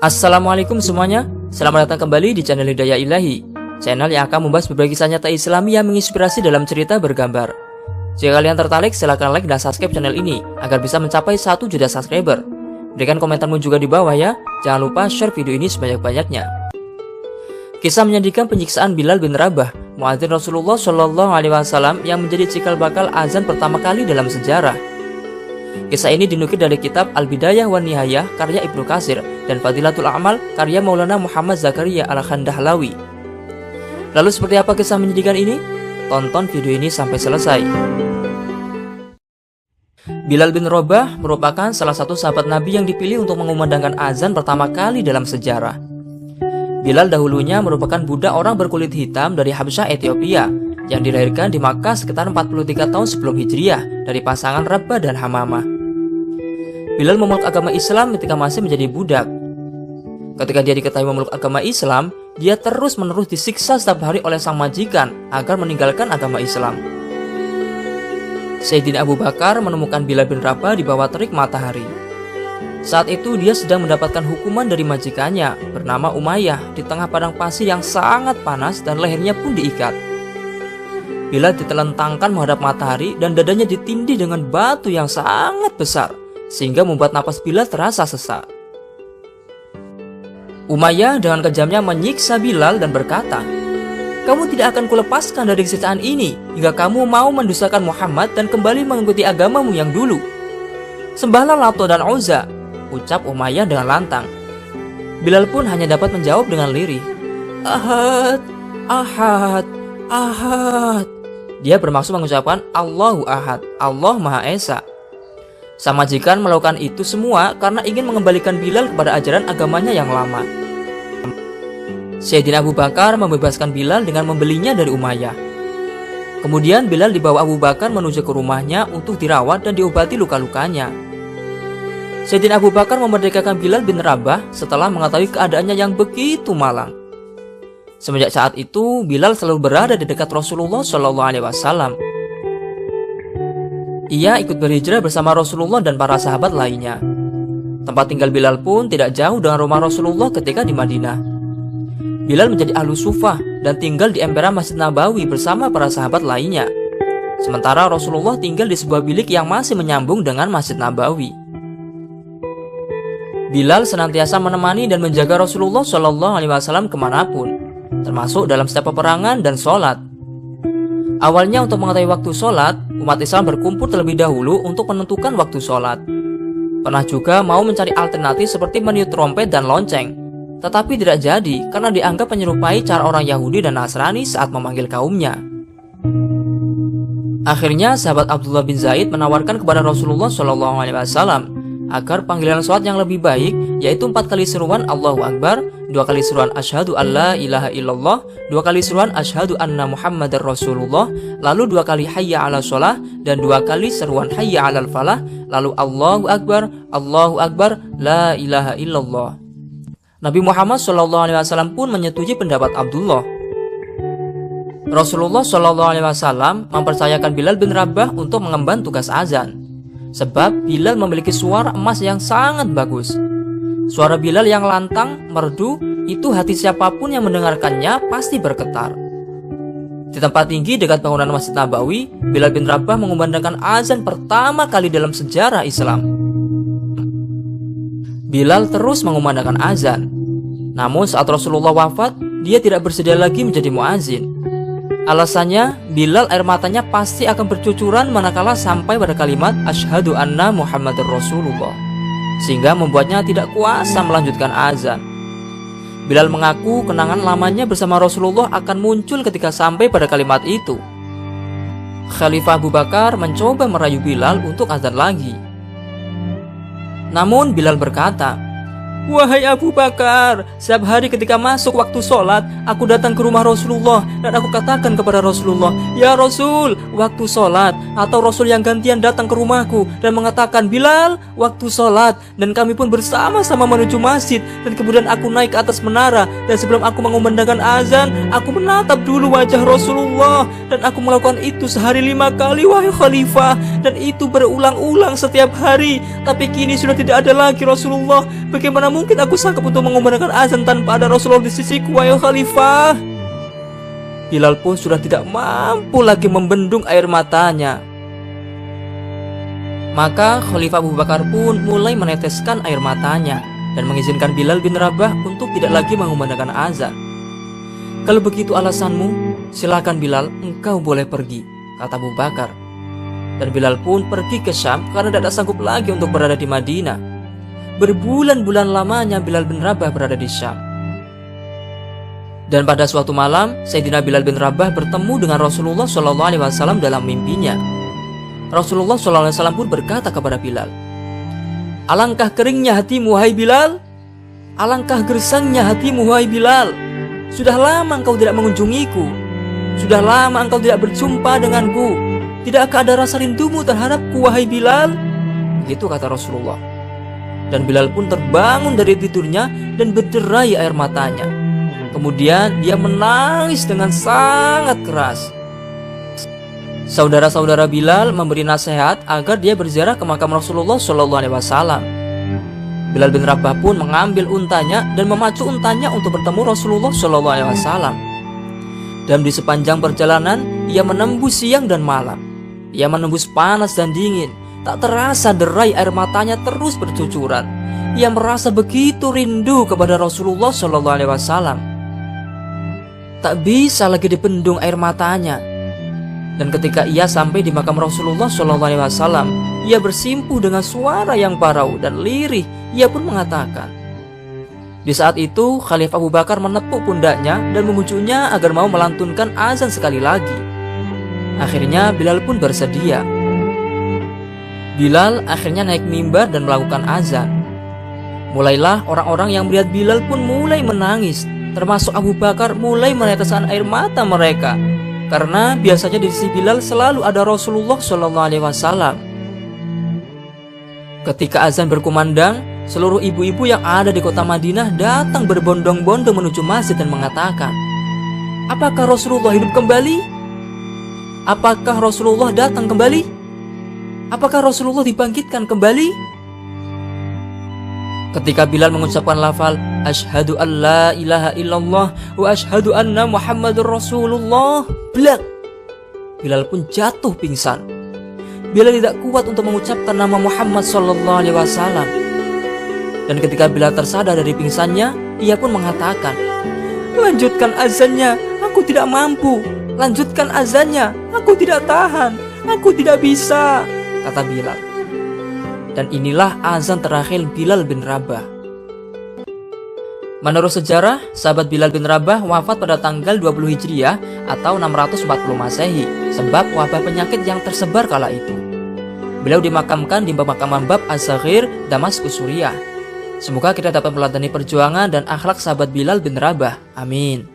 Assalamualaikum semuanya, selamat datang kembali di channel Hidayah Ilahi, channel yang akan membahas berbagai kisah nyata Islami yang menginspirasi dalam cerita bergambar. Jika kalian tertarik, silahkan like dan subscribe channel ini agar bisa mencapai 1 juta subscriber. Berikan komentarmu juga di bawah ya, jangan lupa share video ini sebanyak-banyaknya. Kisah menyedihkan penyiksaan Bilal bin Rabah, muadzin Rasulullah SAW yang menjadi cikal bakal azan pertama kali dalam sejarah. Kisah ini dinukil dari kitab Al-Bidayah wa Nihayah karya Ibnu Katsir dan Fadilatul A'mal karya Maulana Muhammad Zakaria Al-Khandahlawi. Lalu seperti apa kisah menyedihkan ini? Tonton video ini sampai selesai. Bilal bin Rabah merupakan salah satu sahabat Nabi yang dipilih untuk mengumandangkan azan pertama kali dalam sejarah. Bilal dahulunya merupakan budak orang berkulit hitam dari Habsyah, Ethiopia, yang dilahirkan di Makkah sekitar 43 tahun sebelum Hijriah dari pasangan Rabbah dan Hamamah. Bilal memeluk agama Islam ketika masih menjadi budak. Ketika dia diketahui memeluk agama Islam, dia terus-menerus disiksa setiap hari oleh sang majikan agar meninggalkan agama Islam. Sayyidina Abu Bakar menemukan Bilal bin Rabah di bawah terik matahari. Saat itu dia sedang mendapatkan hukuman dari majikannya bernama Umayyah di tengah padang pasir yang sangat panas dan lehernya pun diikat. Bilal ditelentangkan menghadap matahari dan dadanya ditindih dengan batu yang sangat besar sehingga membuat napas Bilal terasa sesak. Umayyah dengan kejamnya menyiksa Bilal dan berkata, "Kamu tidak akan kulepaskan dari siksaan ini hingga kamu mau mendustakan Muhammad dan kembali mengikuti agamamu yang dulu. Sembahlah Lato dan Uzza," ucap Umayyah dengan lantang. Bilal pun hanya dapat menjawab dengan lirih, "Ahad, Ahad, Ahad." Dia bermaksud mengucapkan Allahu Ahad, Allah Maha Esa. Sang majikan melakukan itu semua karena ingin mengembalikan Bilal kepada ajaran agamanya yang lama. Sayyidina Abu Bakar membebaskan Bilal dengan membelinya dari Umayyah. Kemudian Bilal dibawa Abu Bakar menuju ke rumahnya untuk dirawat dan diobati luka-lukanya. Sayyidina Abu Bakar memerdekakan Bilal bin Rabah setelah mengetahui keadaannya yang begitu malang. Semenjak saat itu, Bilal selalu berada di dekat Rasulullah SAW. Ia ikut berhijrah bersama Rasulullah dan para sahabat lainnya. Tempat tinggal Bilal pun tidak jauh dengan rumah Rasulullah ketika di Madinah. Bilal menjadi ahlu sufah dan tinggal di emperan Masjid Nabawi bersama para sahabat lainnya. Sementara Rasulullah tinggal di sebuah bilik yang masih menyambung dengan Masjid Nabawi. Bilal senantiasa menemani dan menjaga Rasulullah SAW kemanapun, termasuk dalam setiap peperangan dan sholat. Awalnya untuk mengetahui waktu sholat, umat Islam berkumpul terlebih dahulu untuk menentukan waktu sholat. Pernah juga mau mencari alternatif seperti meniup trompet dan lonceng, tetapi tidak jadi karena dianggap menyerupai cara orang Yahudi dan Nasrani saat memanggil kaumnya. Akhirnya sahabat Abdullah bin Zaid menawarkan kepada Rasulullah SAW agar panggilan sholat yang lebih baik yaitu 4 kali seruan Allahu Akbar, 2 kali seruan Asyhadu alla ilaha illallah, 2 kali seruan Asyhadu anna Muhammadar Rasulullah, lalu 2 kali hayya ala sholah dan 2 kali seruan hayya alal falah, lalu Allahu Akbar, la ilaha illallah. Nabi Muhammad SAW pun menyetujui pendapat Abdullah. Rasulullah SAW mempercayakan Bilal bin Rabah untuk mengemban tugas azan. Sebab Bilal memiliki suara emas yang sangat bagus. Suara Bilal yang lantang, merdu, itu hati siapapun yang mendengarkannya pasti bergetar. Di tempat tinggi dekat bangunan Masjid Nabawi, Bilal bin Rabah mengumandangkan azan pertama kali dalam sejarah Islam. Bilal terus mengumandangkan azan. Namun saat Rasulullah wafat, dia tidak bersedia lagi menjadi muazin. Alasannya, Bilal air matanya pasti akan bercucuran manakala sampai pada kalimat Asyhadu anna Muhammadar Rasulullah, sehingga membuatnya tidak kuasa melanjutkan azan. Bilal mengaku kenangan lamanya bersama Rasulullah akan muncul ketika sampai pada kalimat itu. Khalifah Abu Bakar mencoba merayu Bilal untuk azan lagi. Namun Bilal berkata, "Wahai Abu Bakar, setiap hari ketika masuk waktu sholat, aku datang ke rumah Rasulullah dan aku katakan kepada Rasulullah, 'Ya Rasul, waktu sholat,' atau Rasul yang gantian datang ke rumahku dan mengatakan, 'Bilal, waktu sholat,' dan kami pun bersama-sama menuju masjid, dan kemudian aku naik ke atas menara, dan sebelum aku mengumandangkan azan, aku menatap dulu wajah Rasulullah, dan aku melakukan itu sehari 5 kali, wahai Khalifah, dan itu berulang-ulang setiap hari. Tapi kini sudah tidak ada lagi Rasulullah. Bagaimana mungkin aku sanggup untuk mengumandangkan azan tanpa ada Rasulullah di sisiku, wahai Khalifah. Bilal pun sudah tidak mampu lagi membendung air matanya. Maka Khalifah Abu Bakar pun mulai meneteskan air matanya dan mengizinkan Bilal bin Rabah untuk tidak lagi mengumandangkan azan. Kalau begitu alasanmu, silakan Bilal, engkau boleh pergi, kata Abu Bakar. Dan Bilal pun pergi ke Syam karena tidak sanggup lagi untuk berada di Madinah. Berbulan-bulan lamanya Bilal bin Rabah berada di Syam. Dan pada suatu malam, Sayyidina Bilal bin Rabah bertemu dengan Rasulullah SAW dalam mimpinya. Rasulullah SAW pun berkata kepada Bilal, "Alangkah keringnya hatimu, wahai Bilal. Alangkah gersangnya hatimu, wahai Bilal. Sudah lama engkau tidak mengunjungiku. Sudah lama engkau tidak berjumpa denganku. Tidakkah ada rasa rindumu terhadapku, wahai Bilal?" Begitu kata Rasulullah. Dan Bilal pun terbangun dari tidurnya dan berderai air matanya. Kemudian dia menangis dengan sangat keras. Saudara-saudara Bilal memberi nasihat agar dia berziarah ke makam Rasulullah SAW. Bilal bin Rabah pun mengambil untanya dan memacu untanya untuk bertemu Rasulullah SAW. Dan di sepanjang perjalanan, ia menembus siang dan malam. Ia menembus panas dan dingin. Tak terasa derai air matanya terus bercucuran. Ia merasa begitu rindu kepada Rasulullah SAW. Tak bisa lagi dibendung air matanya. Dan ketika ia sampai di makam Rasulullah SAW, ia bersimpuh dengan suara yang parau dan lirih. Ia pun mengatakan. Di saat itu, Khalifah Abu Bakar menepuk pundaknya dan memujuknya agar mau melantunkan azan sekali lagi. Akhirnya Bilal pun bersedia. Bilal akhirnya naik mimbar dan melakukan azan. Mulailah orang-orang yang melihat Bilal pun mulai menangis, termasuk Abu Bakar mulai meneteskan air mata mereka, karena biasanya di sisi Bilal selalu ada Rasulullah SAW. Ketika azan berkumandang, seluruh ibu-ibu yang ada di kota Madinah datang berbondong-bondong menuju masjid dan mengatakan, "Apakah Rasulullah hidup kembali? Apakah Rasulullah datang kembali? Apakah Rasulullah dibangkitkan kembali?" Ketika Bilal mengucapkan lafal "Asyhadu an la ilaha illallah wa asyhadu anna Muhammadur Rasulullah", blak, Bilal pun jatuh pingsan. Bilal tidak kuat untuk mengucapkan nama Muhammad SAW. Dan ketika Bilal tersadar dari pingsannya, ia pun mengatakan, "Lanjutkan azannya, aku tidak mampu. Lanjutkan azannya, aku tidak tahan. Aku tidak bisa," kata Bilal. Dan inilah azan terakhir Bilal bin Rabah. Menurut sejarah, sahabat Bilal bin Rabah wafat pada tanggal 20 Hijriah atau 640 Masehi sebab wabah penyakit yang tersebar kala itu. Beliau dimakamkan di pemakaman Bab Az-Zaghir, Damaskus, Suriah. Semoga kita dapat meladani perjuangan dan akhlak sahabat Bilal bin Rabah. Amin.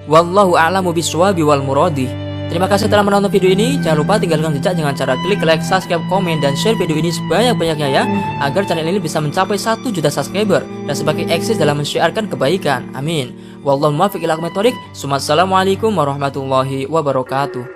Wallahu a'lamu bishwabi wal muradi. Terima kasih telah menonton video ini. Jangan lupa tinggalkan jejak dengan cara klik like, subscribe, komen, dan share video ini sebanyak-banyaknya ya, agar channel ini bisa mencapai 1 juta subscriber dan semakin eksis dalam mensyiarkan kebaikan. Amin. Wallahu muwaffiq ila aqwamit thoriq. Assalamualaikum warahmatullahi wabarakatuh.